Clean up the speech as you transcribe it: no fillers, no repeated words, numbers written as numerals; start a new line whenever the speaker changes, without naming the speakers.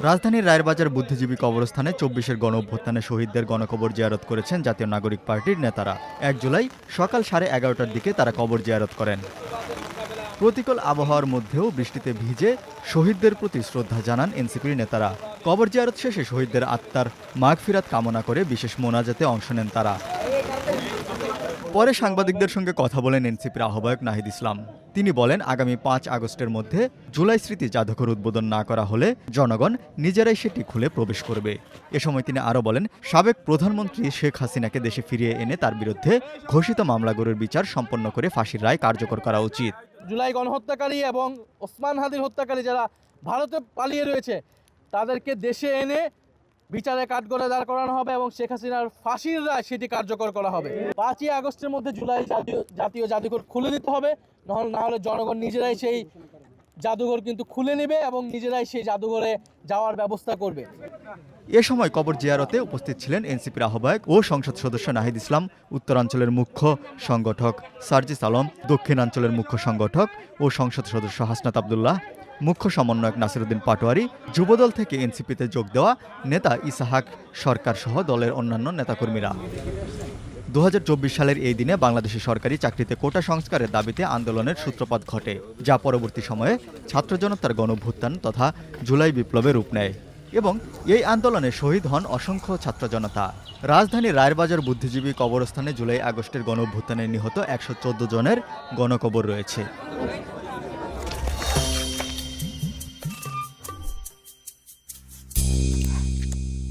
রাজধানীর রায়েরবাজার বুদ্ধিজীবী কবরস্থানে ২৪-এর গণঅভ্যুত্থানে শহীদদের গণকবর জিয়ারত করেছেন জাতীয় নাগরিক পার্টির নেতারা। ১ জুলাই সকাল 11:30টার দিকে তারা কবর জিয়ারত করেন। প্রতিকূল আবহাওয়ার মধ্যেও বৃষ্টিতে ভিজে শহীদদের প্রতি শ্রদ্ধা জানান এনসিপির নেতারা। কবর জিয়ারত শেষে শহীদদের আত্মার মাগফিরাত কামনা করে বিশেষ মোনাজাতে অংশ নেন তারা। পরে সাংবাদিকদের সঙ্গে কথা বলেন এনসিপির আহ্বায়ক নাহিদ ইসলাম। তিনি বলেন, আগামী ৫ আগস্টের মধ্যে জুলাই স্মৃতি জাদুঘর উদ্বোধন না করা হলে জনগণ নিজেরাই সেটি খুলে প্রবেশ করবে। এ সময় তিনি আরও বলেন, সাবেক প্রধানমন্ত্রী শেখ হাসিনাকে দেশে ফিরিয়ে এনে তার বিরুদ্ধে ঘোষিত মামলাগুলোর বিচার সম্পন্ন করে ফাঁসির রায় কার্যকর করা উচিত।
জুলাই গণহত্যাকারী এবং ওসমান হাদির হত্যাকারী যারা ভারতে পালিয়ে রয়েছে তাদেরকে দেশে এনে বিচারে কাঠগড়ায় দাঁড় করানো হবে এবং শেখ হাসিনার ফাঁসির রায় সেটি কার্যকর করা হবে। ৫ই আগস্টের মধ্যে জুলাই জাতীয় জাদুঘর খুলে দিতে হবে, না হলে জনগণ নিজেরাই সেই জাদুঘর কিন্তু খুলে নেবে এবং নিজেরাই সেই জাদুঘরে যাওয়ার ব্যবস্থা করবে।
এ সময় কবর জিয়ারতে উপস্থিত ছিলেন এনসিপির আহ্বায়ক ও সংসদ সদস্য নাহিদ ইসলাম, উত্তরাঞ্চলের মুখ্য সংগঠক সার্জিস আলম, দক্ষিণাঞ্চলের মুখ্য সংগঠক ও সংসদ সদস্য হাসনাত আবদুল্লাহ, মুখ্য সমন্বয়ক নাসিরউদ্দিন পাটোয়ারি, যুবদল থেকে এনসিপিতে যোগ দেওয়া নেতা ইসাহাক সরকার সহ দলের অন্যান্য নেতাকর্মীরা। ২০২৪ সালের এই দিনে বাংলাদেশি সরকারি চাকরিতে কোটা সংস্কারের দাবিতে আন্দোলনের সূত্রপাত ঘটে, যা পরবর্তী সময়ে ছাত্র জনতার গণঅভ্যুত্থান তথা জুলাই বিপ্লবের রূপ নেয় এবং এই আন্দোলনে শহীদ হন অসংখ্য ছাত্র জনতা। রাজধানীর রায়েরবাজার বুদ্ধিজীবী কবরস্থানে জুলাই আগস্টের গণঅভ্যুত্থানে নিহত ১১৪ জনের গণকবর রয়েছে।